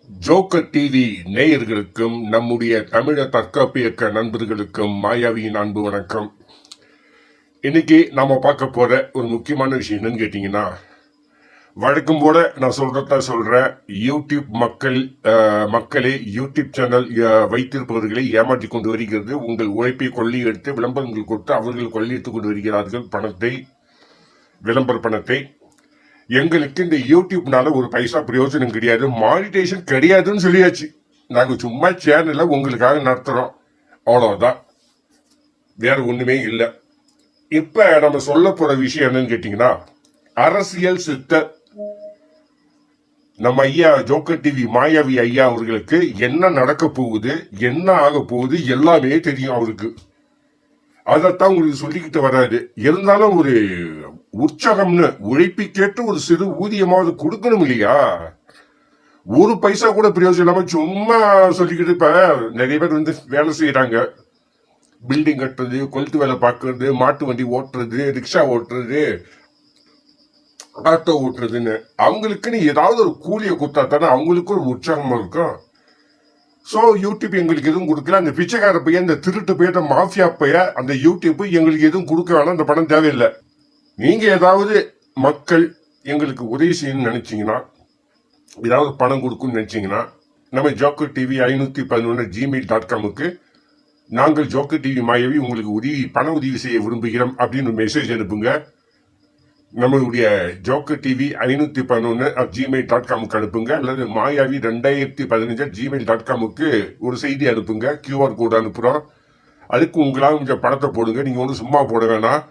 Joker TV நேயர்களுக்கும் நம்முடைய தமிழர் தற்காப்பு இயக்க நண்பர்களுக்கும் மாயாவியின் அன்பு வணக்கம். இன்னைக்கு நாம பார்க்க போற ஒரு முக்கியமான விஷயம் என்னன்னு கேட்டீங்கன்னா, வழக்கம் போல நான் சொல்றேன். யூடியூப் மக்களே யூடியூப் சேனல் வைத்திருப்பவர்களை ஏமாற்றி கொண்டு வருகிறது. உங்கள் உழைப்பை கொள்ளையெடுத்து விளம்பரங்கள் கொடுத்து அவர்கள் கொள்ளையெடுத்துக் கொண்டு வருகிறார்கள் விளம்பர பணத்தை. எங்களுக்கு இந்த யூடியூப்னால ஒரு பைசா பிரயோஜனம் கிடையாது, மானிட்டேஷன் கிடையாதுன்னு சொல்லியாச்சு. நாங்க சும்மா சேனலை உங்களுக்காக நடத்துறோம், அவ்வளவுதான், வேற ஒண்ணுமே இல்லை. இப்ப நம்ம சொல்ல போற விஷயம் என்னன்னு கேட்டீங்கன்னா, அரசியல் சித்தர் நம்ம ஐயா ஜோக்கர் டிவி மாயாவி ஐயா அவர்களுக்கு என்ன நடக்க போகுது, என்ன ஆக போகுது எல்லாமே தெரியும் அவருக்கு. அதைத்தான் உங்களுக்கு சொல்லிக்கிட்டு வராது. இருந்தாலும் ஒரு உற்சாகம்னு உழைப்பிக்கேற்று ஒரு சிறு ஊதியமாவது கொடுக்கணும் இல்லையா? ஒரு பைசா கூட பிரயோஜனம் இல்லாம சும்மா சொல்லிக்கிட்டு இப்ப நிறைய பேர் வேலை செய்யறாங்க. பில்டிங் கட்டுறது, கொளுத்து வேலை பார்க்கறது, மாட்டு வண்டி ஓட்டுறது, ரிக்ஷா ஓட்டுறது, ஆட்டோ ஓட்டுறதுன்னு அவங்களுக்குன்னு ஏதாவது ஒரு கூலியை கொடுத்தா தானே அவங்களுக்கு ஒரு உற்சாகமா இருக்கும். ஸோ யூடியூப் எங்களுக்கு எதுவும் கொடுக்கல. அந்த பிச்சைக்கார பையன், இந்த திருட்டு பையன், மாஃபியா பையன், அந்த யூடியூப் எங்களுக்கு எதுவும் கொடுக்க வேணாம், அந்த பணம் தேவையில்லை. நீங்க ஏதாவது மக்கள் எங்களுக்கு உதவி செய்யணும்னு நினைச்சீங்கன்னா, ஏதாவது பணம் கொடுக்கும்னு நினைச்சீங்கன்னா, நம்ம ஜோக்கர் டிவி 511 gmail.com நாங்கள் ஜோக்கர் டிவி மாயவி உங்களுக்கு பண உதவி செய்ய விரும்புகிறோம் அப்படின்னு மெசேஜ் அனுப்புங்க. நம்மளுடைய ஜோக்கர் டிவி 511 gmail.com அனுப்புங்க. அல்லது மாயாவி 2015 gmail.com ஒரு செய்தி அனுப்புங்க. QR கோடு அனுப்புறோம். அதுக்கு உங்களால் கொஞ்சம் பணத்தை போடுங்க. நீங்க ஒன்றும் சும்மா போட வேணாம்.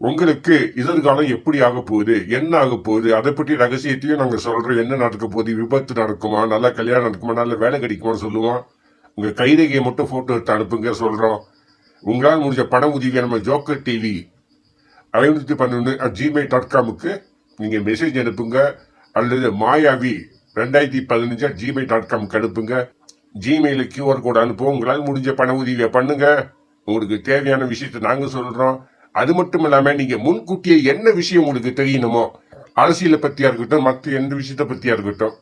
உங்களுக்கு எதிர்காலம் எப்படி ஆக போகுது, என்ன ஆக போகுது, அதை பற்றி ரகசியத்தையும் நாங்கள் சொல்றோம். என்ன நடக்க போகுது, விபத்து நடக்குமா, நல்லா கல்யாணம் நடக்குமா, நல்ல வேலை கிடைக்குமான்னு சொல்லுவோம். உங்க கைரேகையை மட்டும் போட்டோ எடுத்து அனுப்புங்க சொல்றோம். உங்களால் முடிஞ்ச பண உதவியை நம்ம ஜோக்கர் டிவி 511 gmail.com நீங்க மெசேஜ் அனுப்புங்க. அல்லது மாயாவி 2015 gmail.com அனுப்புங்க. ஜிமெயில QR கோடு அனுப்புவோம். உங்களால் முடிஞ்ச பண உதவியை பண்ணுங்க. உங்களுக்கு தேவையான விஷயத்தை நாங்க சொல்றோம். அது மட்டும் இல்லாம நீங்க முன்கூட்டியே என்ன விஷயம் உங்களுக்கு தெரியணுமோ, அரசியலை பத்தியா இருக்கட்டும், மற்ற எந்த விஷயத்த பத்தியா இருக்கட்டும்,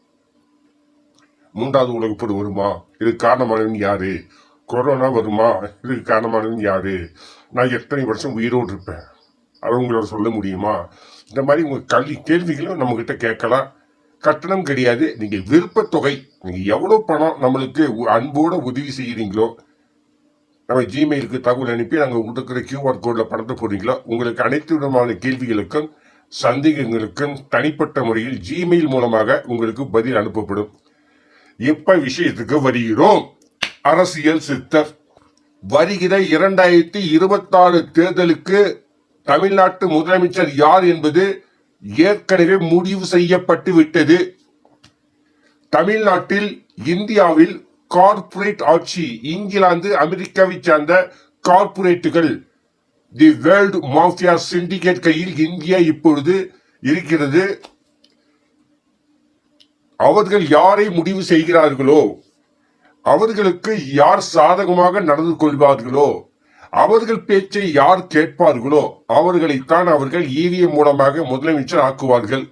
3வது உலகப்போர் வருமா, இதுக்கு காரணமானவன் யாரு, கொரோனா வருமா, இதுக்கு காரணமானவன் யாரு, நான் எத்தனை வருஷம் உயிரோடு இருப்பேன், அவங்களோட சொல்ல முடியுமா, இந்த மாதிரி உங்க கேள்விகளும் நம்ம கிட்ட கேட்கலாம். கட்டணம் கிடையாது. நீங்க விருப்பத்தொகை, நீங்க எவ்வளவு பணம் நம்மளுக்கு அன்போட உதவி செய்யறீங்களோ, நம்ம ஜிமெயிலுக்கு தகவல் அனுப்பி நாங்கள் கொடுக்குற QR கோடில் பணத்தை போடுறீங்களோ, உங்களுக்கு அனைத்து விதமான கேள்விகளுக்கும் சந்தேகங்களுக்கும் தனிப்பட்ட முறையில் ஜிமெயில் மூலமாக உங்களுக்கு பதில் அனுப்பப்படும். இப்ப விஷயத்துக்கு வருகிறோம். அரசியல் சித்தர் வருகிற 2026 தேர்தலுக்கு தமிழ்நாட்டு முதலமைச்சர் யார் என்பது ஏற்கனவே முடிவு செய்யப்பட்டு விட்டது. தமிழ்நாட்டில் இந்தியாவில் கார்ப்பரேட் ஆட்சி, இங்கிலாந்து அமெரிக்காவை சார்ந்த கார்ப்பரேட்டுகள், தி வேர்ல்ட் மாஃபியா சிண்டிகேட் கையில் இந்தியா இப்பொழுது இருக்கிறது. அவர்கள் யாரை முடிவு செய்கிறார்களோ, அவர்களுக்கு யார் சாதகமாக நடந்து கொள்வார்களோ, அவர்கள் பேச்சை யார் கேட்பார்களோ அவர்களைத்தான் அவர்கள் EVM மூலமாக முதலமைச்சர் ஆக்குவார்கள்.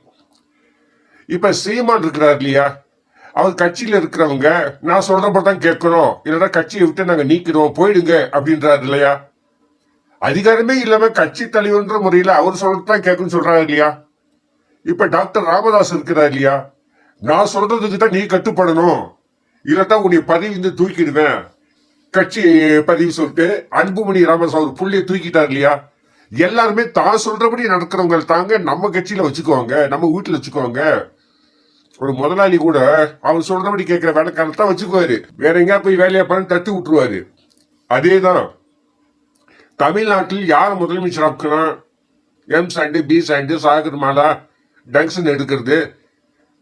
இப்ப சீமான் இருக்கிறார் இல்லையா, அவர் கட்சியில இருக்கிறவங்க நான் சொல்றப்பதான் கேட்கணும், இல்லைன்னா கட்சியை விட்டு நாங்க நீக்கிறோம், போயிடுங்க அப்படின்றாரு இல்லையா. அதிகாரமே இல்லாம கட்சி தலைவர்ன்ற முறையில அவர் சொல்றதான் கேட்கணும்னு சொல்றாரு இல்லையா. இப்ப டாக்டர் ராமதாஸ் இருக்கிறார் இல்லையா, நான் சொல்றதுக்கு தான் நீ கட்டுப்படணும், இல்லதான் உன்னை பதவி தூக்கிடுவேன், கட்சி பதிவு சொல்லிட்டு அன்புமணி ராமதாஸ் அவர் புள்ளியை தூக்கிட்டார் இல்லையா. எல்லாருமே தான் சொல்றபடி நடக்கிறவங்க தாங்க நம்ம கட்சியில வச்சுக்குவாங்க, நம்ம வீட்டுல வச்சுக்குவாங்க. ஒரு முதலாளி கூட அவர் சொல்றபடி கேட்கிற வேலைக்காரத்தான் வச்சுக்குவாரு, வேற எங்கேயா போய் வேலையா பண்ணி தட்டி விட்டுருவாரு. அதேதான் தமிழ்நாட்டில் யார் முதலமைச்சர் ஆக்கணும், M sand, B sand, Sagarmala, டங்ஷன் எடுக்கிறது,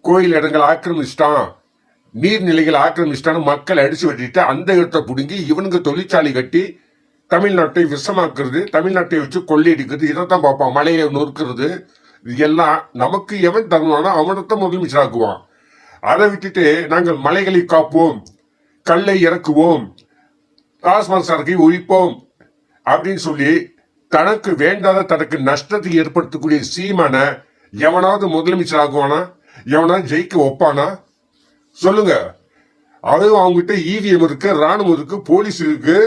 கோயில் இடங்கள் ஆக்கிரமிச்சிட்டான், நீர்நிலைகள் ஆக்கிரமிச்சிட்டான்னு மக்கள் அடிச்சு வெட்டிட்டு அந்த இடத்தை பிடுங்கி இவனுங்க தொழிற்சாலை கட்டி தமிழ்நாட்டை விஷமாக்குறது, தமிழ்நாட்டை வச்சு கொள்ளையடிக்கிறது, இதைத்தான் பார்ப்பான். மலையை நொறுக்கிறது, இது எல்லாம் நமக்கு எவன் தருவானோ அவனைத்தான் முதலமைச்சர் ஆக்குவான். அதை விட்டுட்டு நாங்கள் மலைகளை காப்போம், கல்லை இறக்குவோம், டாஸ்மாக் சரக்கை ஒழிப்போம் அப்படின்னு சொல்லி தனக்கு வேண்டாத தனக்கு நஷ்டத்தை ஏற்படுத்தக்கூடிய சீமான எவனாவது முதலமைச்சர் ஆகுவானா, எவனாவது ஜெயிக்க வைப்பானா? சொல்லுங்க. அதுவும் அவங்ககிட்ட இவிஎம் இருக்கு, ராணுவம் இருக்கு, போலீஸ் இருக்கு,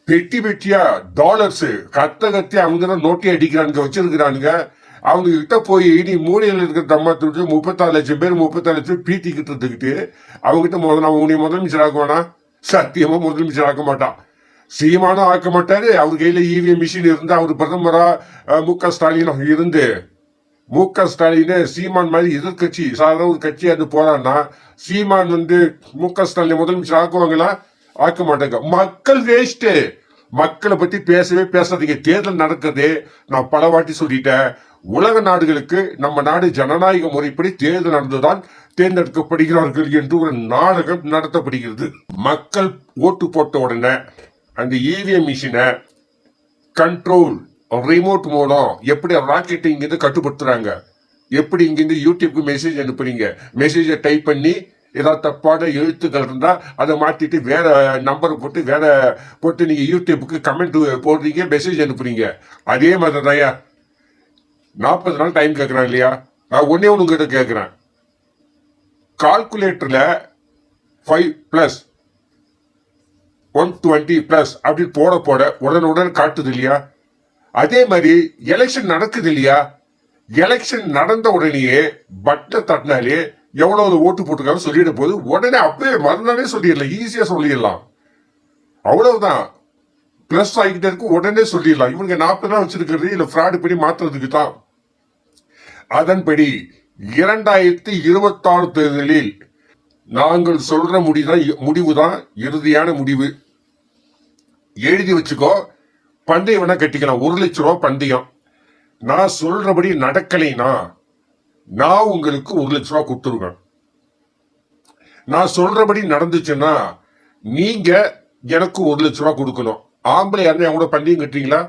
பெட்டி பெட்டியா டாலர்ஸ் கத்த கத்தி அவங்க தான் நோட்டி அடிக்கிறானுங்க, வச்சிருக்கிறானுங்க. அவங்க கிட்ட போய் நீ மூலையில் இருக்கிற தம்மாத்து 34 லட்சம் பேர் 34 லட்சம் பீத்திக்கிட்டு இருந்துக்கிட்டு அவங்க கிட்ட முதல்ல உன்னை முதலமைச்சர் ஆக்குவானா? சத்தியமா முதலமைச்சர் ஆக்க மாட்டான். சீமானும் ஆக்க மாட்டாரு. அவர் கையில இவிஎம் மிஷின் இருந்து அவர் பிரதமரா மு.க. ஸ்டாலின் இருந்து மு.க. ஸ்டாலின் சீமான் மாதிரி எதிர்கட்சி சாதாரண ஒரு கட்சி அது போறான்னா சீமான் மு.க. ஸ்டாலின் முதலமைச்சர் ஆக்குவாங்களா? ஆக்க மாட்டாங்க. மக்கள் வேஸ்ட். மக்களை பத்தி பேசவே பேசாதீங்க. தேர்தல் நடக்குது. நான் பல வாட்டி சொல்லிட்டேன். உலக நாடுகளுக்கு நம்ம நாடு ஜனநாயக முறைப்படி தேர்தல் நடந்துதான் தேர்ந்தெடுக்கப்படுகிறார்கள் என்று ஒரு நாடகம் நடத்தப்படுகிறது. மக்கள் ஓட்டு போட்ட உடனே அந்த இவிஎம் மிஷினை கண்ட்ரோல் ரிமோட் மூலம் எப்படி ராக்கெட்டை இங்கிருந்து கட்டுப்படுத்துறாங்க, எப்படி இங்கிருந்து யூடியூப்க்கு மெசேஜ் அனுப்புறீங்க, மெசேஜை டைப் பண்ணி ஏதாவது தப்பான எழுத்துக்கள் இருந்தா அதை மாத்திட்டு வேற நம்பரை போட்டு நீங்க யூடியூப்புக்கு கமெண்ட் போடுறீங்க, மெசேஜ் அனுப்புறீங்க. அதே மாதிரி தான் 40 நாள் டைம் கேட்கறான் இல்லையா? ஒன்னே ஒண்ணு கிட்ட கேட்கிறேன். கால்குலேட்டர்ல 5+, 120+ அப்படி போட உடனுடன் காட்டுது இல்லையா? அதே மாதிரி எலெக்ஷன் நடக்குது இல்லையா? எலெக்ஷன் நடந்த உடனேயே பட்டனை தட்டினாலே எவ்வளவு ஓட்டு போட்டுருக்காங்க சொல்லிட போது உடனே அப்பவே மறுநாளே சொல்லிடலாம், ஈஸியா சொல்லிடலாம். அவ்வளவுதான். பிளஸ் ஆகிக்கிட்டே இருக்கு, உடனே சொல்லிடலாம். இவங்க 40 நாள் வச்சிருக்கிறது இல்ல ஃப்ராடு பண்ணி மாத்துறதுக்கு தான். அதன்படி 2026 தேர்தலில் நாங்கள் சொல்ற முடிவுதான் இறுதியான முடிவு. எழுதி வச்சுக்கோ. பந்தயம் வேணா கட்டிக்கலாம். 1 லட்சம் ரூபாய் பந்தயம். நான் சொல்றபடி நடக்கலைனா நான் உங்களுக்கு 1 லட்சம் ரூபாய் கொடுத்துருவேன். நான் சொல்றபடி நடந்துச்சுன்னா நீங்க எனக்கு 1 லட்சம் ரூபாய் கொடுக்கணும். ஆம்பளை யாருன்னா எவ்வளவு பந்தயம் கட்டுறீங்களா?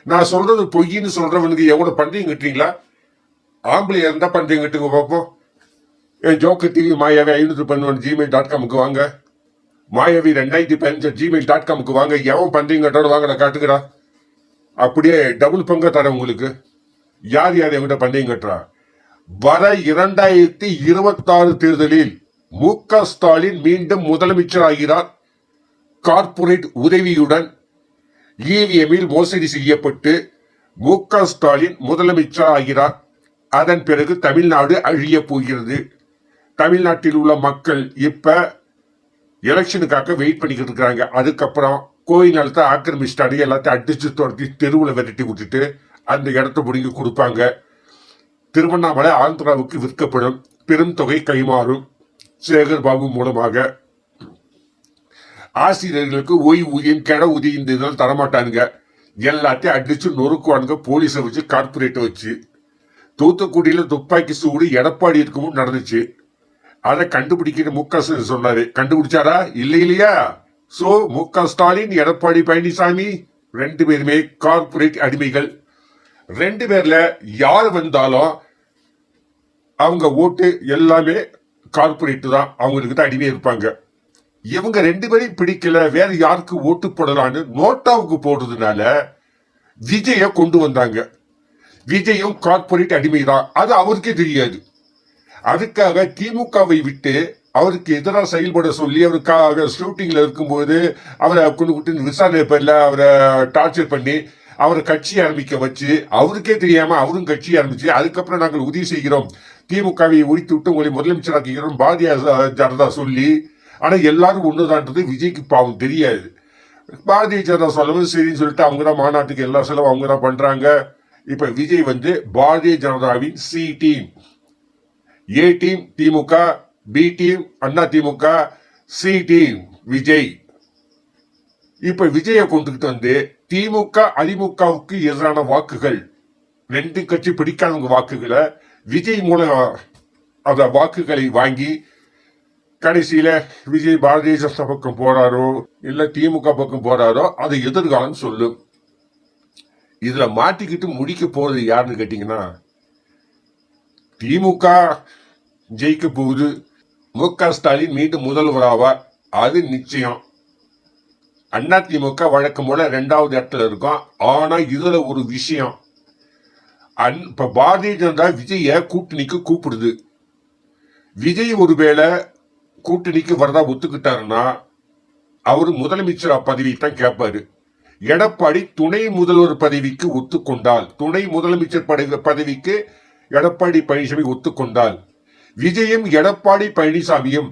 நான் சொல்றது பொய்ன்னு சொல்றவனுக்கு எவ்வளவு பந்தயம் கட்டுறீங்களா? ஆம்பளை இருந்தா பந்தயம் கட்டுங்க பார்ப்போம். ஜோக்கர் டிவி மாயாவி 511 gmail.com வாங்க. மாயாவி 2015 gmail.com வாங்க. எவன் பந்தயம் கட்டோட வாங்க, நான் காட்டுக்கிறா. அப்படியே டபுள் பங்க தரேன் உங்களுக்கு. யார் என்கிட்ட பந்தயம் கட்டுறா? வர 2026 தேர்தலில் மு.க. ஸ்டாலின் மீண்டும் முதலமைச்சர் ஆகிறார். கார்ப்பரேட் உதவியுடன் இவிஎம்மில் மோசடி செய்யப்பட்டு மு.க. ஸ்டாலின் முதலமைச்சர் ஆகிறார். அதன் பிறகு தமிழ்நாடு அழிய போகிறது. தமிழ்நாட்டில் உள்ள மக்கள் இப்ப எலெக்ஷனுக்காக வெயிட் பண்ணிக்கிட்டு இருக்காங்க. அதுக்கப்புறம் கோயில் நிலத்தை ஆக்கிரமிச்சிட்டாடி எல்லாத்தையும் அடிச்சு துரத்தி தெருவில் விரட்டி விட்டுட்டு அந்த இடத்த முடிங்கி கொடுப்பாங்க. திருவண்ணாமலை ஆந்திராவுக்கு விற்கப்படும். பெரும் தொகை கைமாறும். சேகர் பாபு மூலமாக ஆசிரியர்களுக்கு ஓய்வூதியம் கெட ஊதியம் இந்த இதெல்லாம் தரமாட்டானுங்க. எல்லாத்தையும் அடிச்சு நொறுக்குவானுங்க. போலீஸை வச்சு கார்பரேட்டை வச்சு. தூத்துக்குடியில துப்பாக்கி சூடு எடப்பாடி இருக்கும்போது நடந்துச்சு. அதை கண்டுபிடிக்கிற மு.க. சொன்னாரு. கண்டுபிடிச்சாரா? இல்லையா? சோ மு.க. ஸ்டாலின் எடப்பாடி பழனிசாமி 2 பேருமே கார்பரேட் அடிமைகள். 2 பேர்ல யார் வந்தாலும் அவங்க ஓட்டு எல்லாமே கார்பரேட் தான். அவங்களுக்கு தான் அடிமை இருப்பாங்க. இவங்க 2 பேரையும் பிடிக்கல, வேற யாருக்கு ஓட்டு போடலான்னு நோட்டாவுக்கு போடுறதுனால விஜய கொண்டு வந்தாங்க. விஜயும் கார்பரேட் அடிமை தான். அது அவருக்கே தெரியாது. அதுக்காக திமுகவை விட்டு அவருக்கு எதிராக செயல்பட சொல்லி அவருக்காக ஷூட்டிங்ல இருக்கும்போது அவரை கொண்டு விட்டு விசாரணை பேர்ல அவரை டார்ச்சர் பண்ணி அவரை கட்சி ஆரம்பிக்க வச்சு அவருக்கே தெரியாம அவரும் கட்சி ஆரம்பிச்சு அதுக்கப்புறம் நாங்கள் உதவி செய்கிறோம், திமுகவை ஒழித்து விட்டு உங்களை முதலமைச்சராக்குகிறோம் பாரதிய ஜனதா சொல்லி. ஆனா எல்லாரும் ஒண்ணுதான்றது விஜய்க்கு பாவம் தெரியாது. பாரதிய ஜனதா சொல்லவும் சரின்னு சொல்லிட்டு அவங்க தான் மாநாட்டுக்கு எல்லா செலவும் அவங்க தான் பண்றாங்க. இப்ப விஜய் பாரதிய ஜனதாவின் C team, A team DMK, B team Anna DMK, C team Vijay. இப்ப விஜய கொண்டுகிட்டு திமுக அதிமுகவுக்கு எதிரான வாக்குகள் 2 கட்சி பிடிக்காதவங்க வாக்குகளை விஜய் மூலம் அந்த வாக்குகளை வாங்கி கடைசியில விஜய் பாரதிய ஜனதா பக்கம் போறாரோ இல்ல திமுக பக்கம் போறாரோ அது எதிர்காலம் சொல்லும். இதுல மாட்டிக்கிட்டு முடிக்க போறது யாருன்னு கேட்டீங்கன்னா திமுக ஜெயிக்க போகுது. மு.க. ஸ்டாலின் மீண்டும் முதல்வராவா அது நிச்சயம். அண்ணா திமுக வழக்கம் போல 2வது இடத்துல இருக்கும். ஆனா இதுல ஒரு விஷயம், இப்ப பாரதிய ஜனதா விஜய கூட்டணிக்கு கூப்பிடுது. விஜய் ஒருவேளை கூட்டணிக்கு வரதா ஒத்துக்கிட்டாருன்னா அவரு முதலமைச்சர் பதவி தான் கேட்பாரு. எடப்பாடி துணை முதல்வர் பதவிக்கு ஒத்துக்கொண்டால், துணை முதலமைச்சர் பதவிக்கு எடப்பாடி பழனிசாமி ஒத்துக்கொண்டால், விஜயும் எடப்பாடி பழனிசாமியும்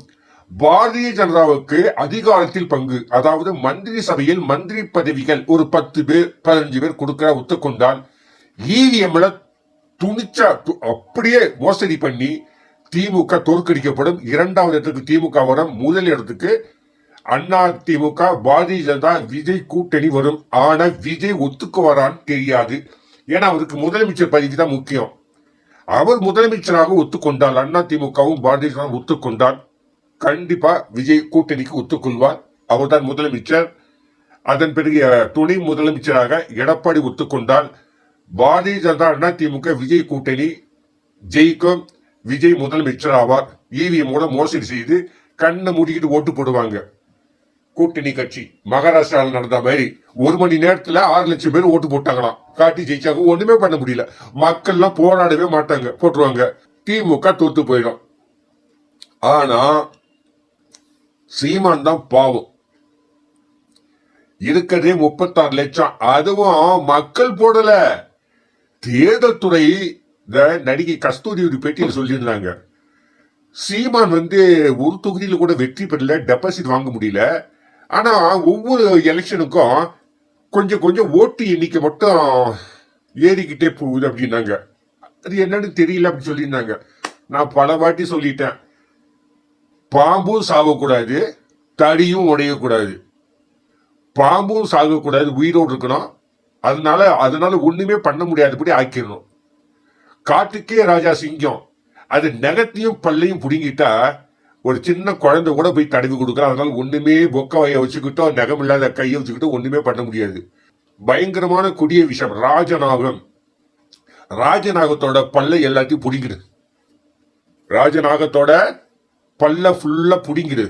பாரதிய ஜனதாவுக்கு அதிகாரத்தில் பங்கு, அதாவது மந்திரி சபையில் மந்திரி பதவிகள் ஒரு 10 பேர் 15 பேர் கொடுக்கிற ஒத்துக்கொண்டால், இவிஎம்ல துணிச்சா அப்படியே மோசடி பண்ணி திமுக தோற்கடிக்கப்படும். 2வது இடத்துக்கு திமுக வரும், முதல் இடத்துக்கு அண்ணா திமுக பாரதிய ஜனதா விஜய் கூட்டணி வரும். ஆனா விஜய் ஒத்துக்குவாரான்னு தெரியாது. ஏன்னா அவருக்கு முதலமைச்சர் பதவி தான் முக்கியம். அவர் முதலமைச்சராக ஒத்துக்கொண்டால், அண்ணா திமுகவும் பாரதிய ஜனதா ஒத்துக்கொண்டால் கண்டிப்பா விஜய் கூட்டணிக்கு ஒத்துக்கொள்வார். அவர் தான் முதலமைச்சர். அதன் பிறகு துணை முதலமைச்சராக எடப்பாடி ஒத்துக்கொண்டால் பாரதிய ஜனதா அண்ணா திமுக விஜய் கூட்டணி ஜெயிக்கும். விஜய் முதலமைச்சர் ஆவார். இவிஎம் மூலம் மோசடி செய்து கண்ணை மூடிக்கிட்டு ஓட்டு போடுவாங்க கூட்டணி கட்சி. மகாராஷ்டிராவில் நடந்த மாதிரி 1 மணி நேரத்துல 6 லட்சம் பேர் ஓட்டு போட்டாங்களாம். காட்டி ஜெயிச்சாங்க. ஒண்ணுமே பண்ண முடியல. மக்கள்லாம் போராடவே மாட்டாங்க, போட்டுருவாங்க. திமுக தோத்து போயிடும். ஆனா சீமான் தான் பாவம். இருக்கிறதே 36 லட்சம். அதுவும் மக்கள் போடல. தேர்தல் துறை நடிகை கஸ்தூரி ஒரு பேட்டியில் சொல்லியிருந்தாங்க, சீமான் ஒரு தொகுதியில கூட வெற்றி பெறல, டெபாசிட் வாங்க முடியல. ஆனா ஒவ்வொரு எலெக்ஷனுக்கும் கொஞ்சம் கொஞ்சம் ஓட்டு எண்ணிக்கை மட்டும் ஏறிக்கிட்டே போகுது அப்படின்னாங்க. அது என்னன்னு தெரியல அப்படின்னு சொல்லியிருந்தாங்க. நான் பல வாட்டி சொல்லிட்டேன், பாம்பும் சாகக்கூடாது, தடியும் உடையக்கூடாது. பாம்பும் சாகக்கூடாது, உயிரோடு இருக்கணும். அதனால ஒண்ணுமே பண்ண முடியாதபடி ஆக்கிடணும். காட்டுக்கே ராஜா சிங்கம். அது நகத்தையும் பல்லையும் புடுங்கிட்டா ஒரு சின்ன குழந்தை கூட போய் தடவி கொடுக்கலாம். அதனால ஒண்ணுமே பொக்கவைய வச்சுக்கிட்டோ நகம் இல்லாத கையை வச்சுக்கிட்டோ ஒண்ணுமே பண்ண முடியாது. பயங்கரமான கொடிய விஷயம் ராஜநாகம். ராஜநாகத்தோட பல்லை எல்லாத்தையும் புடிங்கிடு. ராஜநாகத்தோட பல்ல ஃபுல்லா புடிங்கிடு.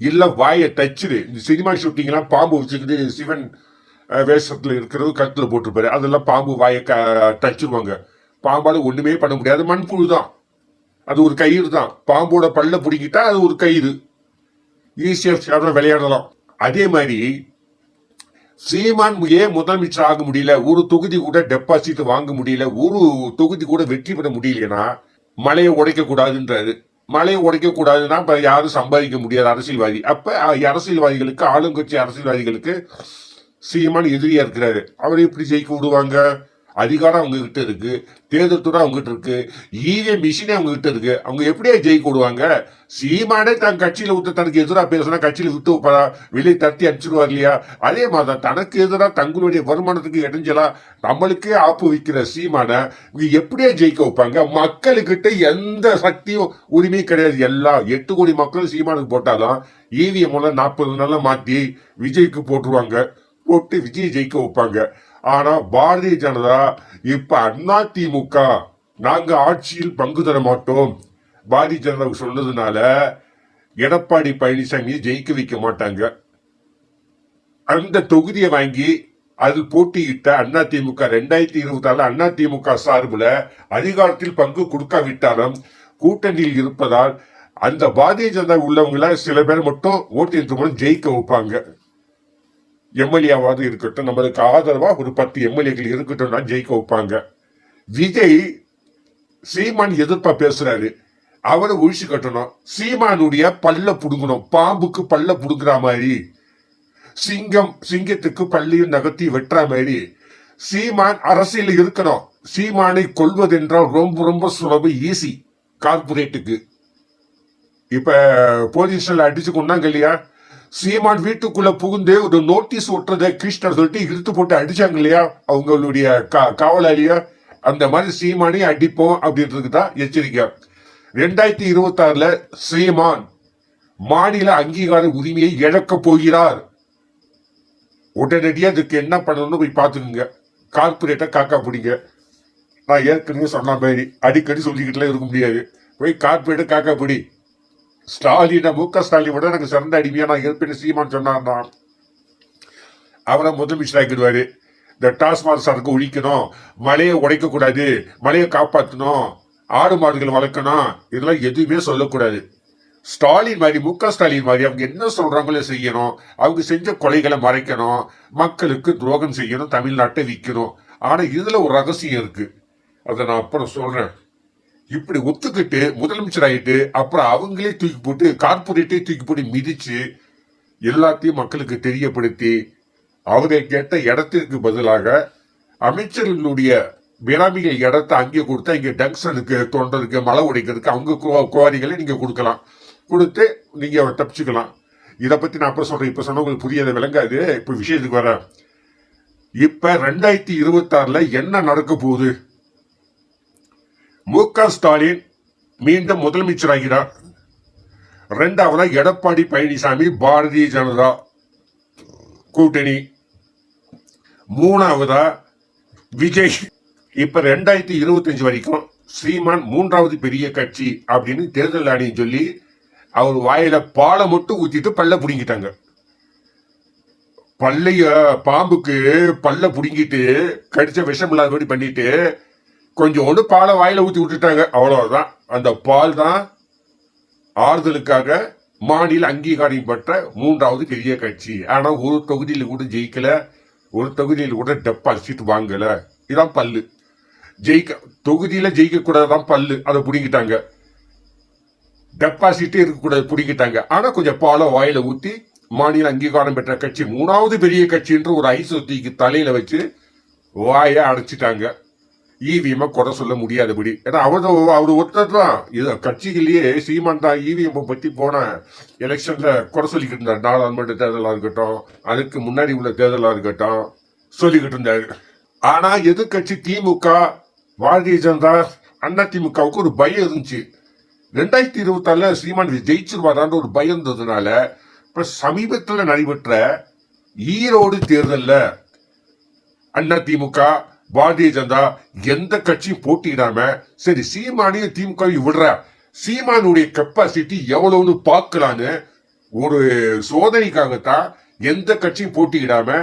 இல்ல வாயை தச்சிடு. இந்த சினிமா ஷூட்டிங் எல்லாம் பாம்பு வச்சுக்கிட்டு சிவன் வேஷத்துல இருக்கிறது கருத்துல போட்டிருப்பாரு. அதெல்லாம் பாம்பு வாயை தச்சிருவாங்க. பாம்பால ஒண்ணுமே பண்ண முடியாது. மண்புழு தான். அது ஒரு கயிறு தான். பாம்போட பல்ல பிடிக்கிட்டா அது ஒரு கயிறு. ஈஸியா விளையாடலாம். அதே மாதிரி சீமான் ஏன் முதலமைச்சர் ஆக முடியல, ஒரு தொகுதி கூட டெபாசிட் வாங்க முடியல, ஒரு தொகுதி கூட வெற்றி பெற முடியலன்னா மலையை உடைக்க கூடாதுன்றாரு. மலையை உடைக்க கூடாதுன்னா இப்ப யாரும் சம்பாதிக்க முடியாது அரசியல்வாதி. அப்ப அரசியல்வாதிகளுக்கு, ஆளுங்கட்சி அரசியல்வாதிகளுக்கு சீமான் எதிரியா இருக்கிறாரு. அவரை எப்படி ஜெயிக்க விடுவாங்க? அதிகாரம் அவங்க கிட்ட இருக்கு, தேர்தல் துறை அவங்க கிட்ட இருக்கு, இவிஎம் மிஷினே அவங்க கிட்ட இருக்கு. அவங்க எப்படியா ஜெயிக்க விடுவாங்க? சீமானே தன் கட்சியில விட்டு தனக்கு எதிராக பேசுனா கட்சியில விட்டு வெளியே தட்டி அடிச்சிருவார் இல்லையா? அதே மாதிரிதான் தனக்கு எதிராக தங்களுடைய வருமானத்துக்கு இடைஞ்சலா நம்மளுக்கே ஆப்பு வைக்கிற சீமான எப்படியா ஜெயிக்க வைப்பாங்க? மக்களுக்கிட்ட எந்த சக்தியும் உரிமையும் கிடையாது. எல்லாம் 8 கோடி மக்கள் சீமானுக்கு போட்டாலும் இவிஎம் 40 நாள்ல மாத்தி விஜய்க்கு போட்டுருவாங்க. போட்டு விஜய் ஜெயிக்க வைப்பாங்க. ஆனா பாரதிய ஜனதா இப்ப அண்ணா திமுக நாங்க ஆட்சியில் பங்கு தர மாட்டோம் பாரதிய ஜனதா சொன்னதுனால எடப்பாடி பழனிசாமியை ஜெயிக்க வைக்க மாட்டாங்க. அந்த தொகுதியை வாங்கி அதில் போட்டியிட்ட அண்ணா திமுக 2026 அண்ணா திமுக சார்பில் அதிகாரத்தில் பங்கு கொடுக்காவிட்டாலும் கூட்டணியில் இருப்பதால் அந்த பாரதிய ஜனதா உள்ளவங்கள சில பேர் மட்டும் ஓட்டு மூலம் ஜெயிக்க வைப்பாங்க. எம்எல்ஏவாவது இருக்கட்டும், நம்மளுக்கு ஆதரவா ஒரு 10 எம்எல்ஏக்கள் இருக்கட்டும் தான் ஜெயிக்க வைப்பாங்க. விஜய் சீமான் எதிர்ப்பா பேசுறாரு, அவரை ஒழிச்சு கட்டணும். சீமானுடைய பல்ல புடுங்கணும். பாம்புக்கு பல்ல புடுங்குற மாதிரி, சிங்கத்துக்கு பள்ளியும் நகர்த்தி வெட்டுற மாதிரி சீமான் அரசியல் இருக்கணும். சீமானை கொள்வதென்றால் ரொம்ப ரொம்ப சுலபம், ஈஸி கார்பரேட்டுக்கு. இப்ப போலீஸ்ல அடிச்சு கொண்டாங்க இல்லையா? சீமான் வீட்டுக்குள்ள புகுந்து ஒரு நோட்டீஸ் ஒட்டுறத கிருஷ்ணர் சொல்லிட்டு இழுத்து போட்டு அடிச்சாங்க இல்லையா அவங்களுடைய காவலாளியா? அந்த மாதிரி சீமானே அடிப்போம் அப்படின்றதுக்கு தான் எச்சரிக்கை. 2026 சீமான் மாநில அங்கீகார உரிமையை இழக்க போகிறார். உடனடியாக அதுக்கு என்ன பண்ணணும்னு போய் பார்த்துக்குங்க. கார்பரேட்டை காக்கா பிடிங்க. நான் ஏற்கனவே சொன்ன மாதிரி அடிக்கடி சொல்லிக்கிட்டுலாம் இருக்க முடியாது. போய் கார்பரேட்டை காக்கா பிடி. ஸ்டாலினை முக ஸ்டாலின் விட எனக்கு சிறந்த அடிமையா நான் ஏற்கனவே சீமான் சொன்னார்னா அவரை முதலமைச்சர் ஆக்கிடுவாரு. இந்த டாஸ்மாக் சரக்கு ஒழிக்கணும், மலையை உடைக்க கூடாது, மலையை காப்பாற்றணும், ஆடு மாடுகள் வளர்க்கணும், இதெல்லாம் எதுவுமே சொல்லக்கூடாது. ஸ்டாலின் மாதிரி, மு.க. ஸ்டாலின் மாதிரி அவங்க என்ன சொல்றாங்களோ செய்யணும். அவங்க செஞ்ச கொலைகளை மறைக்கணும், மக்களுக்கு துரோகம் செய்யணும், தமிழ்நாட்டை விற்கணும். ஆனா இதுல ஒரு ரகசியம் இருக்கு, அதை நான் அப்புறம் சொல்றேன். இப்படி ஒத்துக்கிட்டு முதலமைச்சர் ஆயிட்டு அப்புறம் அவங்களே தூக்கி போட்டு கார்பரேட்டே தூக்கி போட்டு மிதிச்சு எல்லாத்தையும் மக்களுக்கு தெரியப்படுத்தி அவரை கேட்ட இடத்திற்கு பதிலாக அமைச்சர்களுடைய பினாமிகள் இடத்தை அங்கே கொடுத்தா இங்க டங்ஷனுக்கு தோன்றதுக்கு மழை உடைக்கிறதுக்கு அவங்க குவாரிகளை நீங்க கொடுக்கலாம், கொடுத்து நீங்க தப்பிச்சுக்கலாம். இதை பத்தி நான் அப்புறம் சொல்றேன். இப்ப சொன்ன உங்களுக்கு புரியதை விளங்காது. இப்ப விஷயத்துக்கு வர, இப்ப 2026 என்ன நடக்க போகுது? மு.க. ஸ்டாலின் மீண்டும் முதலமைச்சராகிறார். இரண்டாவதா எடப்பாடி பழனிசாமி பாரதிய ஜனதா கூட்டணி. மூணாவதா விஜய். இப்ப 2025 வரைக்கும் சீமான் மூன்றாவது பெரிய கட்சி அப்படின்னு தேர்தல் ஆணையம் சொல்லி அவர் வாயில பாலை மட்டும் ஊத்திட்டு பல்ல புடிங்கிட்டாங்க. பல்லைய பாம்புக்கு பல்ல புடுங்கிட்டு கடிச்ச விஷம் இல்லாதபடி பண்ணிட்டு கொஞ்சோண்டு பாலை வாயில ஊத்தி விட்டுட்டாங்க, அவ்வளவுதான். அந்த பால் தான் ஆறுதலுக்காக மாநில அங்கீகாரம் பெற்ற மூன்றாவது பெரிய கட்சி. ஆனா ஒரு தொகுதியில கூட ஜெயிக்கல, ஒரு தொகுதியில கூட டெபாசிட் வாங்கல. இதான் பல்லு. தொகுதியில ஜெயிக்க கூடாதான் பல்லு, அதை புடிங்கிட்டாங்க. டெபாசிட்டே இருக்கக்கூடாது, புடிங்கிட்டாங்க. ஆனா கொஞ்சம் பாலை வாயில ஊத்தி மாநில அங்கீகாரம் பெற்ற கட்சி மூணாவது பெரிய கட்சின்ற ஒரு ஐசொத்திக்கு தலையில வச்சு வாய அடைச்சிட்டாங்க. இவிஎம் குறை சொல்ல முடியாதபடி. ஏன்னா அவர் ஒருத்தர் தான் இது கட்சிகள்லயே. சீமான் தான் இவிஎம் பத்தி போன எலெக்ஷன்ல குறை சொல்லிக்கிட்டு இருந்தார். நாடாளுமன்ற தேர்தலா இருக்கட்டும், அதுக்கு முன்னாடி உள்ள தேர்தலா இருக்கட்டும் சொல்லிக்கிட்டு இருந்தாரு. ஆனா எதிர்கட்சி திமுக, பாரதிய ஜனதா, அண்ணா திமுகவுக்கு ஒரு பயம் இருந்துச்சு. 2026 சீமான் ஜெயிச்சிருவாரான்ற ஒரு பயம் இருந்ததுனால இப்ப சமீபத்தில் நடைபெற்ற ஈரோடு தேர்தல்ல அண்ணா திமுக, பாரதிய ஜனதா எந்த கட்சியும் போட்டியிடாம சரி சீமானையும் திமுக விடுற, சீமானுடைய கெப்பாசிட்டி எவ்வளவுன்னு பார்க்கலான்னு ஒரு சோதனைக்காகத்தான் எந்த கட்சியும் போட்டியிடாம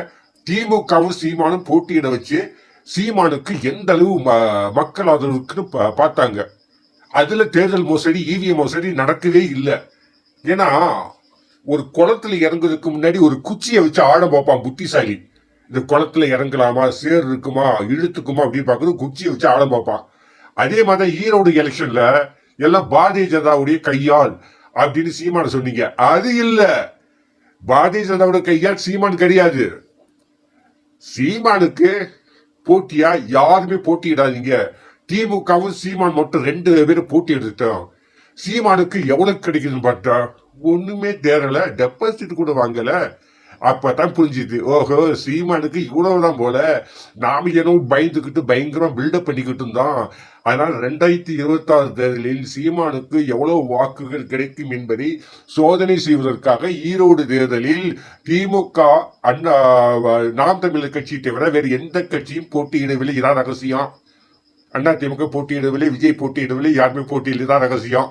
திமுகவும் சீமானும் போட்டியிட வச்சு சீமானுக்கு எந்த அளவு மக்கள் ஆதரவுக்குன்னு பார்த்தாங்க. அதுல தேர்தல் மோசடி, இவிஎம் மோசடி நடக்கவே இல்லை. ஏன்னா ஒரு குளத்துல இறங்குறதுக்கு முன்னாடி ஒரு குச்சியை வச்சு ஆழ பார்ப்பான் புத்திசாலி. இந்த குளத்துல இறங்கலாமா, சேர் இருக்குமா, இழுத்துக்குமா அப்படின்னு பாக்குறது குச்சியை வச்சு ஆழ பார்ப்பான். அதே மாதிரி ஈரோடு எலெக்ஷன்ல எல்லாம் பாரதிய ஜனதாவுடைய கையால் அப்படின்னு சீமான சொன்னீங்க. அது இல்ல, பாரதிய ஜனதாவுடைய கையால் சீமான் கிடையாது. சீமானுக்கு போட்டியா யாருமே போட்டியிடாதீங்க. திமுகவும் சீமான் மட்டும் 2 பேரும் போட்டி எடுத்துட்டோம். சீமானுக்கு எவ்வளவு கிடைக்குதுன்னு பார்த்தா ஒண்ணுமே தேரல, டெபாசிட் கூட வாங்கல. அப்பதான் புரிஞ்சுது, ஓஹோ சீமானுக்கு இவ்வளவுதான் போல. நாம ஏனோ பயந்துகிட்டு பயங்கரம் பில்டப் பண்ணிக்கிட்டு இருந்தோம். அதனால 2026 தேர்தலில் சீமானுக்கு எவ்வளவு வாக்குகள் கிடைக்கும் என்பதை சோதனை செய்வதற்காக ஈரோடு தேர்தலில் திமுக, அண்ணா, நாம் தமிழர் கட்சியை தவிர வேறு எந்த கட்சியும் போட்டியிடவில்லை. இதான் ரகசியம். அண்ணா திமுக போட்டியிடவில்லை, விஜய் போட்டியிடவில்லை, யாருமே போட்டியிடல. இதான் ரகசியம்.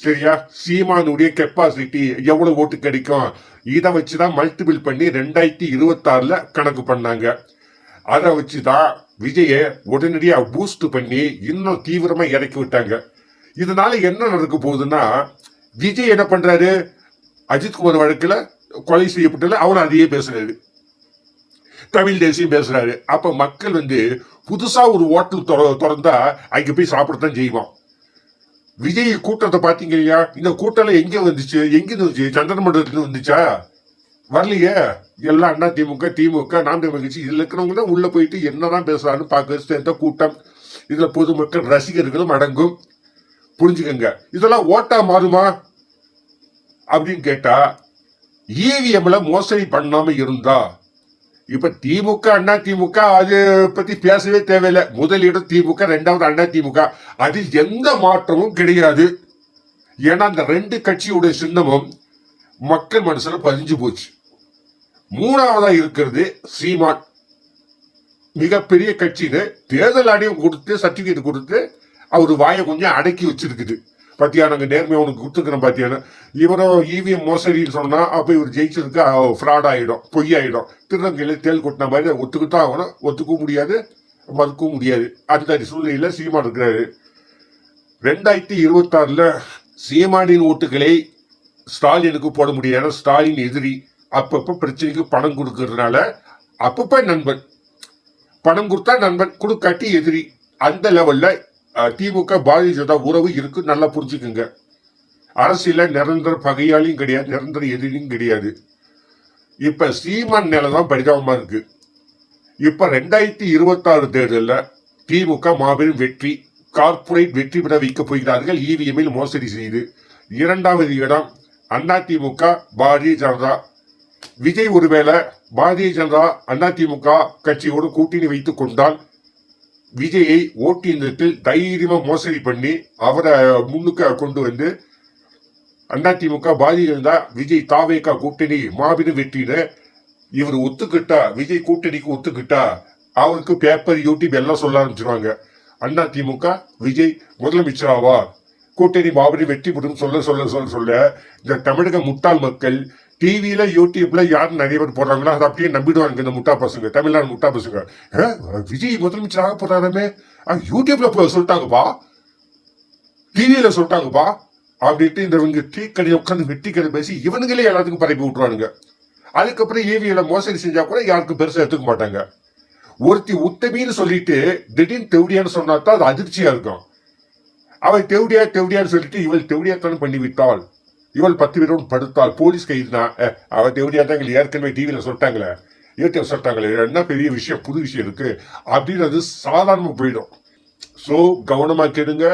சரியா? சீமானுடைய கெப்பாசிட்டி எவ்வளவு ஓட்டு கிடைக்கும் இதை வச்சுதான் மல்டிபிள் பண்ணி 2026 கணக்கு பண்ணாங்க. அதை வச்சுதான் விஜய உடனடியா பூஸ்ட் பண்ணி இன்னும் தீவிரமா இறக்கி விட்டாங்க. இதனால என்ன நடக்க போகுதுன்னா, விஜய் என்ன பண்றாரு, அஜித்குமார் வழக்குல கொலை செய்யப்பட்டல அவரும் அதையே பேசுறாரு, தமிழ் தேசியம் பேசுறாரு. அப்ப மக்கள் புதுசா ஒரு ஹோட்டல் திறந்தா அங்க போய் சாப்பிடத்தான் செய்வான். விஜய் கூட்டத்தை பாத்தீங்க இல்லையா? இந்த கூட்டம் எங்க வந்துச்சு, எங்க வந்துச்சு? சந்திரமண்டலத்துல வந்துச்சா? வரலையே. எல்லாம் அண்ணா திமுக, நாம் தமிழர் கட்சி இதுல இருக்கிறவங்க தான் உள்ள போயிட்டு என்னதான் பேசுறான்னு பாக்க சேர்ந்த கூட்டம். இதுல பொதுமக்கள் ரசிகர்களும் அடங்கும். புரிஞ்சுக்கங்க. இதெல்லாம் ஓட்டா மாறுமா அப்படின்னு கேட்டா, இவிஎம்ல மோசடி பண்ணாம இருந்தா, இப்ப திமுக, அண்ணா திமுக அது பத்தி பேசவே தேவையில்லை. முதலிடம் திமுக, 2வது அண்ணா திமுக. அது எந்த மாற்றமும் கிடையாது. ஏன்னா அந்த 2 கட்சியுடைய சின்னமும் மக்கள் மனசுல பதிஞ்சு போச்சு. 3வதா இருக்கிறது சீமான். மிகப்பெரிய கட்சின்னு தேர்தல் ஆணையம் கொடுத்து சர்டிபிகேட் கொடுத்து அவரு வாயை கொஞ்சம் அடக்கி வச்சிருக்குது. பாத்தியா, நாங்க நேர்மையா உனக்கு கொடுத்துக்கிறோம் பாத்தியான. இவரும் இவிஎம் மோசடின்னு சொன்னா அப்ப இவர் ஜெயிச்சதுக்கு ஃப்ராட் ஆயிடும், பொய் ஆயிடும். திருநங்கையில தேல் கொட்டின மாதிரி ஒத்துக்கிட்டா ஆகணும், ஒத்துக்கவும் முடியாது, மறுக்கவும் முடியாது. அந்த சூழ்நிலையில சீமான் இருக்கிறாரு. 2026 சீமானின் ஓட்டுகளை ஸ்டாலினுக்கு போட முடியாது, ஸ்டாலின் எதிரி. அப்பப்ப பிரச்சனைக்கு பணம் கொடுக்கறதுனால அப்பப்ப நண்பன், பணம் கொடுத்தா நண்பன், கொடுக்காட்டி எதிரி. அந்த லெவல்ல திமுக பாரதிய ஜனதா உறவு இருக்கு, நல்லா புரிஞ்சுக்குங்க. அரசியல நிரந்தர பகையாளியும் கிடையாது, நிரந்தர எதிரியும் கிடையாது. இப்ப சீமான் நிலைதான் பரிதாபமா இருக்கு. இப்ப 2026 தேர்தலில் திமுக மாபெரும் வெற்றி, கார்பரேட் வெற்றி பெற வைக்க போகிறார்கள் இவிஎம்மில் மோசடி செய்து. இரண்டாவது இடம் அதிமுக பாரதிய ஜனதா. விஜய் ஒருவேளை பாரதிய ஜனதா அதிமுக கட்சியோடு கூட்டணி வைத்துக் கொண்டால் விஜயை ஓட்டு எந்திரத்தில் தைரியமா மோசடி பண்ணி அவரை முன்னுக்கு கொண்டு வந்து அதிமுக பாரதிய ஜனதா விஜய் தாவேகா கூட்டணி மாபெரும் வெற்றின்னு இவர் ஒத்துக்கிட்டா, விஜய் கூட்டணிக்கு ஒத்துக்கிட்டா அவருக்கு பேப்பர் யூடியூப் எல்லாம் சொல்ல ஆரம்பிச்சிருவாங்க. அதிமுக விஜய் முதலமைச்சராவா, கூட்டணி மாபெரும் வெற்றி பெறும் சொல்ல சொல்ல சொல்ல சொல்ல இந்த தமிழக முட்டாள் மக்கள் டிவியில யூடியூப்ல யாரும் நிறைய பேர் போடுறாங்களோ அதை அப்படியே நம்பிடுவாங்க. இந்த முட்டா பசங்க, தமிழ்நாடு முட்டா பசங்க, விஜய் முதலமைச்சராக போறாருமே யூடியூப்ல சொல்லிட்டாங்கப்பா, டிவியில சொல்லிட்டாங்கப்பா அப்படின்ட்டு இந்த டீக்கடை உட்காந்து வெட்டி கடை பேசி இவனுங்களே எல்லாத்துக்கும் பரப்பி விட்டுருவானுங்க. அதுக்கப்புறம் ஏவியில மோசடி செஞ்சா கூட யாருக்கும் பெருசா எடுத்துக்க மாட்டாங்க. ஒருத்தி உத்தமின்னு சொல்லிட்டு திடீர்னு தெவடியான்னு சொன்னாதான் அது அதிர்ச்சியா இருக்கும். அவள் தெவடியான்னு சொல்லிட்டு இவள் தெவடியாத்தான் பண்ணி விட்டாள், இவள் 10 பேரோடு படுத்தாள், போலீஸ் கைதுனா அவள் தெவடியா தான் எங்களுக்கு ஏற்கனவே டிவியில சொல்லிட்டாங்களே, யூடியூப் சொல்லிட்டாங்களே, என்ன பெரிய விஷயம், புது விஷயம் இருக்கு அப்படின்னு அது சாதாரணமா போயிடும். சோ கவனமா கேடுங்க.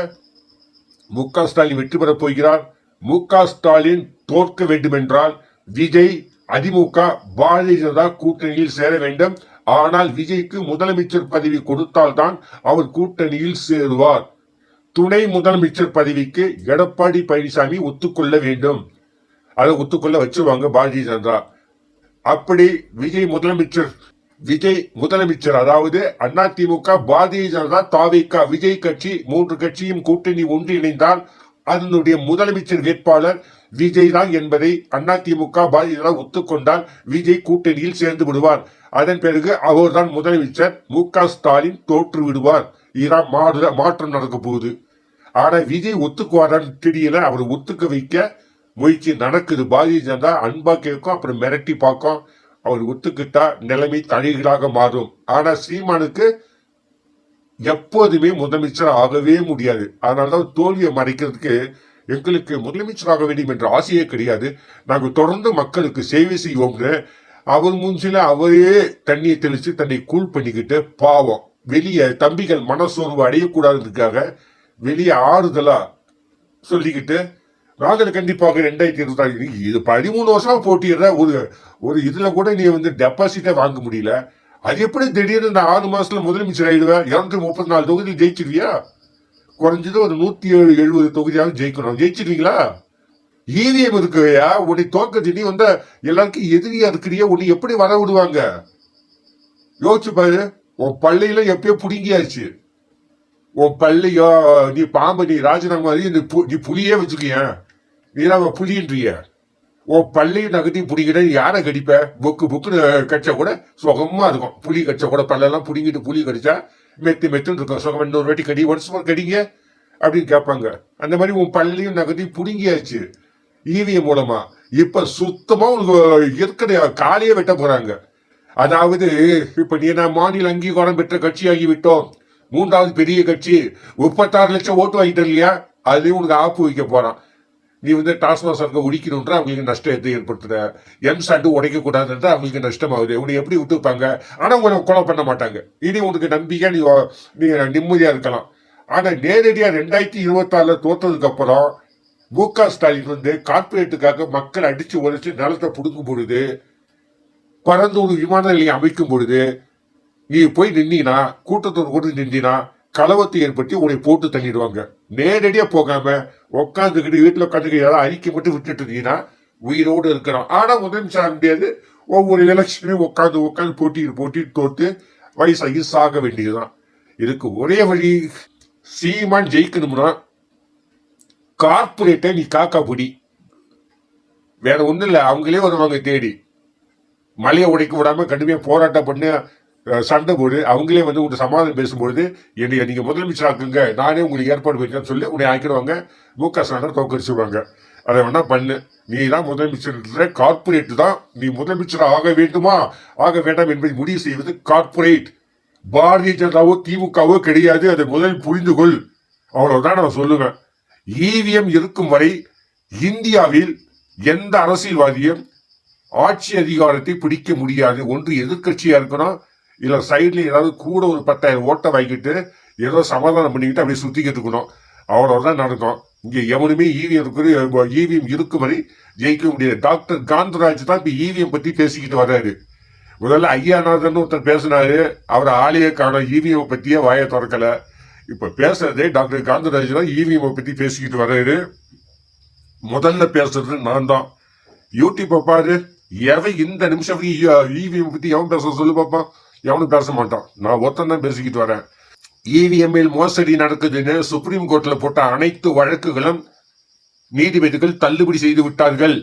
மு.க. ஸ்டாலின் வெற்றி பெற போகிறார். மு.க. ஸ்டாலின் தோற்க வேண்டும் என்றால் விஜய் அதிமுக பாரதிய ஜனதா கூட்டணியில் சேர வேண்டும். ஆனால் விஜய்க்கு முதலமைச்சர் பதவி கொடுத்தால்தான் அவர் கூட்டணியில் சேருவார். துணை முதலமைச்சர் பதவிக்கு எடப்பாடி பழனிசாமி ஒத்துக்கொள்ள வேண்டும். அதை ஒத்துக்கொள்ள வச்சிருவாங்க பாரதிய ஜனதா. அப்படி விஜய் முதலமைச்சர் அதாவது அதிமுக பாரதிய ஜனதா தாவேகா விஜய் கட்சி 3 கட்சியும் கூட்டணி ஒன்றிணைந்தால் அதனுடைய முதலமைச்சர் வேட்பாளர் விஜய் தான் என்பதை அதிமுக பாரதிய ஜனதா ஒத்துக்கொண்டால் விஜய் கூட்டணியில் சேர்ந்து விடுவார். அதன் பிறகு அவர்தான் முதலமைச்சர். மு.க. ஸ்டாலின் தோற்று விடுவார். இதான் மாற்றம் நடக்க போகுது. ஆனா விஜய் ஒத்துக்குவாரான்னு தெரியல. அவர் ஒத்துக்க வைக்க முயற்சி நடக்குது. பாரதிய ஜனதா அன்பா கேட்கும், அப்புறம் மிரட்டி பார்க்கும். அவர் ஒத்துக்கிட்டா நிலைமை தலைகீழாக மாறும். ஆனா சீமானுக்கு எப்போதுமே முதலமைச்சர் ஆகவே முடியாது. அதனாலதான் தோல்வியை மறைக்கிறதுக்கு எங்களுக்கு முதலமைச்சராக வேண்டும் என்ற ஆசையே கிடையாது, நாங்கள் தொடர்ந்து மக்களுக்கு சேவை செய்வோம்னு அவர் மூஞ்சில அவரே தண்ணியை தெளிச்சு தன்னை கூல் பண்ணிக்கிட்டு பாவம் வெளியே தம்பிகள் மனசோர்வு அடையக்கூடாதுக்காக வெளியே ஆறுதலா சொல்லிக்கிட்டு நாங்கள் கண்டிப்பாக 2026 இது 13 வருஷமா போட்டிடுற ஒரு இதுல கூட நீ டெபாசிட்டே வாங்க முடியல. அது எப்படி திடீர்னு இந்த 6 மாசத்துல முதலமைச்சர் ஆயிடுவேன்? 234 தொகுதியில் ஜெயிச்சிருவியா? குறைஞ்சது ஒரு 170 தொகுதியாவது ஜெயிக்கணும். ஜெயிச்சிருவீங்களா? இவிஎம் இருக்குவையா? உன்னை தோக்கத்து நீ எல்லாருக்கும் எதிரியா இருக்கிறியா? உன்னை எப்படி வர விடுவாங்க? யோசிச்சு பாரு. உன் பள்ளியில எப்பயோ புடுங்கியாச்சு. உன் பள்ளியோ நீ பாம்பு, நீ ராஜினாமா, நீ புலியே வச்சுக்கிய, நீதான் புலின்றிய. உன் பள்ளியும் நகட்டி பிடிக்கிட்ட யாரை கடிப்ப? புக்குன்னு கடிச்சா கூட சுகமா இருக்கும். புலி கடிச்சா கூட பல்லெல்லாம் பிடிங்கிட்டு புலி கடிச்சா மெத்துன்னு இருக்கும். சுகம். இன்னொரு வாட்டி கடி, வருஷமா கடிங்க அப்படின்னு கேட்பாங்க. அந்த மாதிரி உன் பள்ளியும் நகட்டி பிடுங்கியாச்சு இவிஎம் மூலமா. இப்ப சுத்தமா உனக்கு இருக்கிற காலையே வெட்ட போறாங்க. அதாவது இப்ப நீ மாநில அங்கீகாரம் பெற்ற கட்சி ஆகிவிட்டோம், 3வது பெரிய கட்சி, 36 லட்சம் ஓட்டு வாங்கிட்ட இல்லையா? அதுலயும் உனக்கு ஆப்பு வைக்க போறான். நீ டாஸ்மாக் சரக்கை ஒழிக்கணுன்ற அவங்களுக்கு நஷ்டத்தை ஏற்படுத்துற, எம்சாண்டு உடைக்க கூடாதுன்ற அவங்களுக்கு நஷ்டமாகுது. உன்னை எப்படி விட்டுப்பாங்க? ஆனா உங்களை கொலை பண்ண மாட்டாங்க. இனி உனக்கு நம்பிக்கை, நீ நிம்மதியா இருக்கலாம். ஆனா நேரடியா 2026 தோற்றதுக்கு அப்புறம் மு.க. ஸ்டாலின் கார்பரேட்டுக்காக மக்கள் அடிச்சு உழைச்சு நிலத்தை புடுங்கும் பொழுது, பரந்தூர் விமான நிலையம் அமைக்கும் பொழுது நீ போய் நின்னா, கூட்டத்தோடு கூட நின்னா கலவத்தை ஏற்படுத்தி உன்னை போட்டு தள்ளிடுவாங்க. நேரடியா போகாம உட்காந்துக்கிட்டு வீட்டுல உட்காந்துக்கிட்டு ஏதாவது அறிக்கை மட்டும் விட்டுட்டு இருந்தீங்கன்னா உயிரோடு இருக்கிறோம். ஆனா முதலமைச்சர் ஆக முடியாது. ஒவ்வொரு எலெக்ஷனையும் உட்காந்து போட்டி தோத்து வயசாகி சாக வேண்டியதுதான். இதுக்கு ஒரே வழி, சீமான் ஜெயிக்கணும்னா கார்பரேட்டை நீ காக்கா பிடி. வேற ஒண்ணும் இல்ல, அவங்களே வருவாங்க தேடி. மலையை உடைக்க விடாம கடுமையா போராட்டம் பண்ணி சண்டை போடு. அவங்களே உங்க சமாதானம் பேசும்பொழுது என்னைய நீங்க முதலமைச்சர் ஆக்குங்க, நானே உங்களுக்கு ஏற்பாடு பண்ணிக்கிறேன்னு சொல்லி உன்னை ஆக்கிடுவாங்க. மு.க. ஸ்டாலின் தோக்கடிச்சுடுவாங்க. அதை வேணா பண்ணு. நீ தான் முதலமைச்சர், கார்பரேட் தான் நீ முதலமைச்சர் ஆக வேண்டுமா ஆக வேண்டாம் என்பதை முடிவு செய்வது கார்பரேட். பாரதிய ஜனதாவோ திமுகவோ கிடையாது, அதை முதலில் புரிந்து கொள். அவ்வளவுதான் நான் சொல்லுவேன். இவிஎம் இருக்கும் வரை இந்தியாவில் எந்த அரசியல்வாதியும் ஆட்சி அதிகாரத்தை பிடிக்க முடியாது. ஒன்று எதிர்கட்சியா இருக்கணும், இல்ல சைட்ல ஏதாவது கூட ஒரு 10,000 ஓட்டை வாங்கிட்டு ஏதோ சமாதானம் பண்ணிக்கிட்டு அப்படியே சுத்திக்கிட்டு இருக்கணும். அவ்வளவுதான் நடக்கும். இங்க எவனுமே இவிஎம் இருக்கும் வரை ஜெயிக்க முடியாது. டாக்டர் காந்தராஜ் தான் இப்ப இவிஎம் பத்தி பேசிக்கிட்டு வர்றாரு. முதல்ல ஐயாநாதன் ஒருத்தர் பேசினாரு, அவர் ஆலையை காண இவிஎம் பத்தியே வாயை திறக்கல. இப்ப பேசுறதே டாக்டர் காந்தராஜ் தான் இவிஎம் பத்தி பேசிக்கிட்டு வர்றாரு. முதல்ல பேசுறது நான் தான். யூடியூப் பாரு, எவன் இந்த நிமிஷம் இவிஎம் பத்தி எவன் பேச சொல்லு பாப்பா? எவனும் பேச மாட்டான். நான் ஒருத்தன் தான் பேசிக்கிட்டு வரேன். இவிஎம்மில் மோசடி நடக்குதுன்னு சுப்ரீம் கோர்ட்ல போட்ட அனைத்து வழக்குகளும் நீதிபதிகள் தள்ளுபடி செய்து விட்டார்கள்.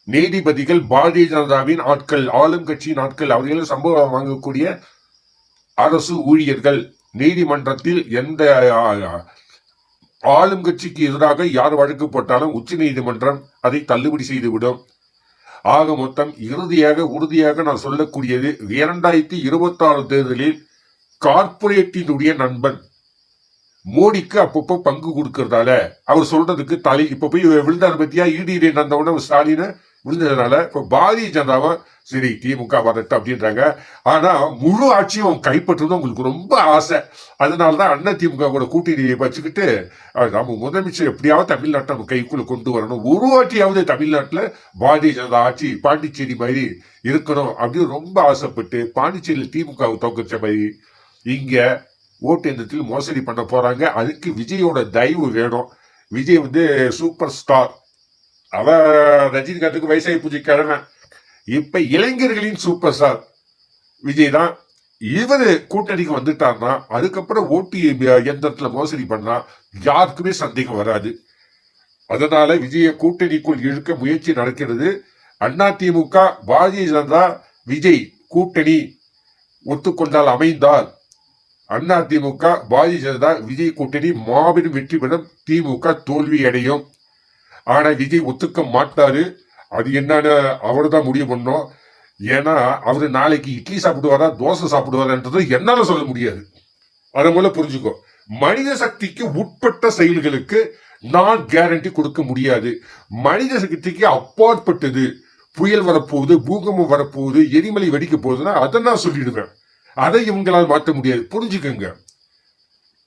நீதிபதிகள் பாரதிய ஜனதாவின் ஆட்கள், ஆளும் கட்சியின் ஆட்கள், அவர்களும் சம்பவம் வாங்கக்கூடிய அரசு ஊழியர்கள். நீதிமன்றத்தில் எந்த ஆளும் கட்சிக்கு எதிராக யார் வழக்கு போட்டாலும் உச்ச நீதிமன்றம் அதை தள்ளுபடி செய்துவிடும். ஆக மொத்தம் உறுதியாக நான் சொல்லக்கூடியது, 2026 தேர்தலில் கார்பரேட்டினுடைய நண்பன் மோடிக்கு அப்பப்போ பங்கு கொடுக்கறதால அவர் சொல்றதுக்கு இப்ப போய் விழுந்தார் பத்தியா இடி நந்தவன ஸ்டாலின் விழுந்ததுனால இப்ப பாரதிய ஜனதாவை சரி திமுக வரட்டும் அப்படின்றாங்க. ஆனா முழு ஆட்சியும் கைப்பற்றுறது உங்களுக்கு ரொம்ப ஆசை. அதனாலதான் அண்ணா திமுக கூட கூட்டணியை வச்சுக்கிட்டு நம்ம முதலமைச்சர் எப்படியாவது தமிழ்நாட்டை நம்ம கைக்குள்ள கொண்டு வரணும், ஒரு ஆட்சியாவது தமிழ்நாட்டுல பாரதிய ஜனதா ஆட்சி பாண்டிச்சேரி மாதிரி இருக்கணும் அப்படின்னு ரொம்ப ஆசைப்பட்டு பாண்டிச்சேரியில் திமுக தோக்கச்ச மாதிரி இங்க ஓட்டு எண்ணத்தில் மோசடி பண்ண போறாங்க. அதுக்கு விஜயோட தயவு வேணும். Vijay super star. அவ ரஜினிகாந்துக்கு வயசாகி பூஜை கிழமை. இப்ப இளைஞர்களின் சூப்பர் ஸ்டார் விஜய் தான். இவரு கூட்டணிக்கு வந்துட்டார்னா அதுக்கப்புறம் ஓட்டு எந்திரத்துல மோசடி பண்ணா யாருக்குமே சந்தேகம் வராது. அதனால விஜய கூட்டணிக்குள் இழுக்க முயற்சி நடக்கிறது. அதிமுக பாரதிய ஜனதா விஜய் கூட்டணி ஒத்துக்கொண்டால் அமைந்தால் அதிமுக பாரதிய ஜனதா விஜய் கூட்டணி மாபெரும் வெற்றி பெறும், திமுக தோல்வி அடையும். ஆனா விஜய் ஒத்துக்க மாட்டாரு. அது என்னன்னு அவரு தான் முடிவு பண்ணோம். ஏன்னா அவரு நாளைக்கு இட்லி சாப்பிடுவாரா தோசை சாப்பிடுவாரான்றது என்னால சொல்ல முடியாது. அதை போல புரிஞ்சுக்கோ. மனித சக்திக்கு உட்பட்ட செயல்களுக்கு நான் கேரண்டி கொடுக்க முடியாது. மனித சக்திக்கு அப்பாற்பட்டது, புயல் வரப்போகுது, பூகம்பம் வரப்போகுது, எரிமலை வெடிக்க போகுதுன்னா அதை நான் சொல்லிடுவேன். அதை இவங்களால் மாற்ற முடியாது. புரிஞ்சுக்கங்க.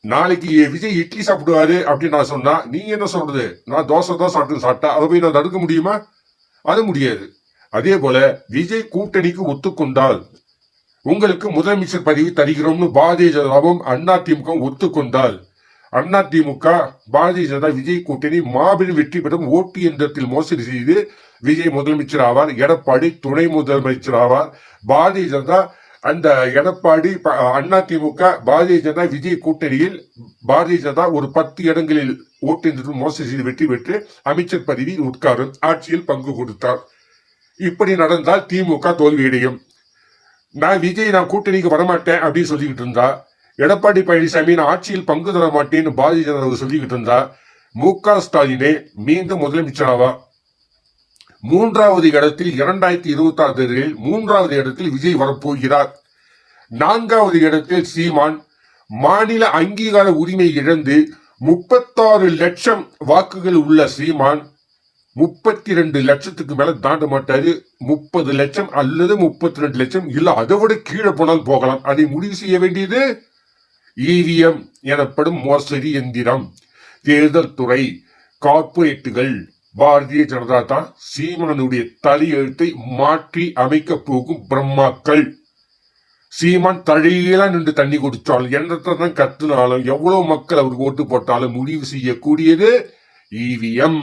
நாளைக்கு விஜய் இட்லி சாப்பிடுவாரு அப்படின்னு நான் சொன்னா நீங்க என்ன சொல்றது? நான் தோசை தான் சாப்பிட்டா அதை போய் நான் தடுக்க முடியுமா? அது முடியாது. அதே போல விஜய் கூட்டணிக்கு ஒத்துக்கொண்டால் உங்களுக்கு முதலமைச்சர் பதவி தருகிறோம்னு பாரதிய ஜனதாவும் அதிமுக ஒத்துக்கொண்டால் அதிமுக பாரதிய ஜனதா விஜய் கூட்டணி மாபெரும் வெற்றி பெறும். ஓட்டு எந்திரத்தில் மோசடி செய்து விஜய் முதலமைச்சர் ஆவார், எடப்பாடி துணை முதலமைச்சர் ஆவார். பாரதிய ஜனதா அந்த எடப்பாடி அதிமுக பாரதிய ஜனதா விஜய் கூட்டணியில் பாரதிய ஜனதா ஒரு 10 இடங்களில் ஓட்டு மோசடி செய்து வெற்றி பெற்று அமைச்சர் பதவியில் உட்காரும், ஆட்சியில் பங்கு கொடுத்தார். இப்படி நடந்தால் திமுக தோல்வியடையும். நான் கூட்டணிக்கு வரமாட்டேன் அப்படின்னு சொல்லிக்கிட்டு இருந்தா, எடப்பாடி பழனிசாமி நான் ஆட்சியில் பங்கு தர மாட்டேன்னு பாரதிய ஜனதா சொல்லிக்கிட்டு இருந்தா, மு.க. ஸ்டாலினே மீண்டும் முதலமைச்சர் ஆவார். 3வது இடத்தில் 2026 தேர்தலில் 3வது இடத்தில் விஜய் வரப்போகிறார். 4வது இடத்தில் சீமான். மாநில அங்கீகார உரிமை இழந்து 36 லட்சம் வாக்குகள் உள்ள சீமான் 32 லட்சத்துக்கு மேல தாண்ட மாட்டாரு. 30 லட்சம் அல்லது 32 லட்சம் இல்ல அதை விட கீழே போனால் போகலாம். அதை முடிவு செய்ய வேண்டியது இவிஎம் எனப்படும் மோசடி எந்திரம், தேர்தல் துறை, கார்பரேட்டுகள். பாரதிய ஜனதா தான் சீமானுடைய தலையெழுத்தை மாற்றி அமைக்க போகும் பிரம்மாக்கள். சீமான் தழையில நின்று தண்ணி குடிச்சாலும் என்னத்தான் கத்துனாலும் எவ்வளவு மக்கள் அவருக்கு ஓட்டு போட்டாலும் முடிவு செய்யக்கூடியது இவிஎம்.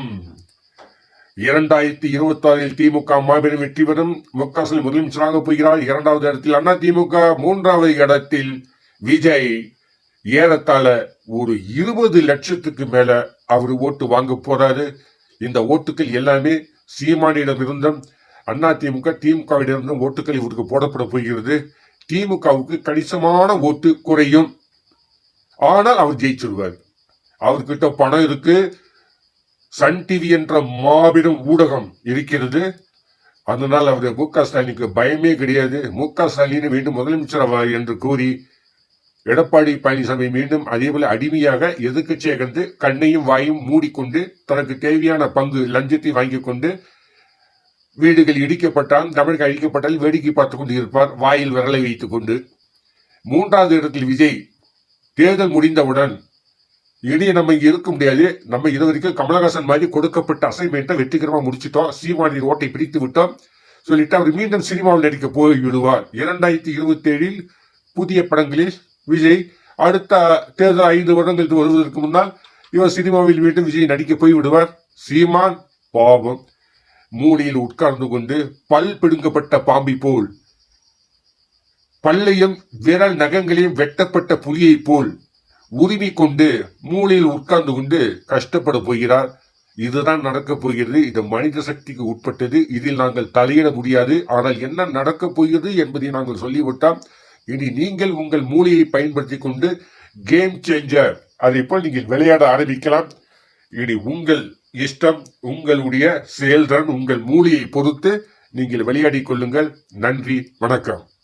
2026 திமுக மாபெரும் வெற்றி பெறும். மு.க. ஸ்டாலின் முதலமைச்சராக போகிறார். 2வது இடத்தில் அதிமுக, 3வது இடத்தில் விஜய். ஏறத்தாழ ஒரு 20 லட்சத்துக்கு மேல அவர் ஓட்டு வாங்க போறாரு. இந்த ஓட்டுகள் எல்லாமே சீமானிடம் இருந்தும் அதிமுக திமுகவிடம் ஓட்டுகள் இவருக்கு போடப்பட போகிறது. திமுகவுக்கு கணிசமான ஓட்டு குறையும். ஆனால் அவர் ஜெயிச்சிருவார். அவர்கிட்ட பணம் இருக்கு, சன் டிவி என்ற மாபெரும் ஊடகம் இருக்கிறது. அதனால் அவர் மு.க. ஸ்டாலினுக்கு பயமே கிடையாது. மு.க. ஸ்டாலின் மீண்டும் முதலமைச்சர் என்று கூறி எடப்பாடி பழனிசாமி மீண்டும் அதேபோல அடிமையாக எதிர்க்கட்சியாக இருந்து கண்ணையும் வாயும் மூடிக்கொண்டு தனக்கு தேவையான பங்கு லஞ்சத்தை வாங்கிக் கொண்டு வீடுகள் இடிக்கப்பட்டால், தமிழக அழிக்கப்பட்டால் வேடிக்கை பார்த்துக் கொண்டு இருப்பார், வாயில் விரலை வைத்துக் கொண்டு. மூன்றாவது இடத்தில் விஜய். தேர்தல் முடிந்தவுடன் இனி நம்ம இங்க இருக்க முடியாது, நம்ம இது வரைக்கும் கமலஹாசன் மாதிரி கொடுக்கப்பட்ட அசைன்மெண்ட்டை வெற்றிகரமா முடிச்சிட்டோம், சீமானின் ஓட்டை பிடித்து விட்டோம் சொல்லிட்டு அவர் மீண்டும் சினிமாவில் நடிக்க போய் விடுவார். 2027 புதிய படங்களில் விஜய் அடுத்த தேர்தல் 5 வருடங்களுக்கு வருவதற்கு முன்னால் இவர் சினிமாவில் மீண்டும் விஜய் நடிக்க போய் விடுவார். சீமான் பாவம் மூலையில் உட்கார்ந்து கொண்டு பல் பிடுங்கப்பட்ட பாம்பை போல், பல்லையும் விரல் நகங்களையும் வெட்டப்பட்ட புலியை போல் உரிமை கொண்டு மூலையில் உட்கார்ந்து கொண்டு கஷ்டப்பட போகிறார். இதுதான் நடக்க போகிறது. இது மனித சக்திக்கு உட்பட்டது. இதில் நாங்கள் தலையிட முடியாது. ஆனால் என்ன நடக்க போகிறது என்பதை நாங்கள் சொல்லிவிட்டோம். இனி நீங்கள் உங்கள் மூளையை பயன்படுத்தி கொண்டு கேம் சேஞ்சர் அதை போல் நீங்கள் விளையாட ஆரம்பிக்கலாம். இனி உங்கள் இஷ்டம், உங்களுடைய செயல்திறன், உங்கள் மூளையை பொறுத்து நீங்கள் விளையாடிக் கொள்ளுங்கள். நன்றி, வணக்கம்.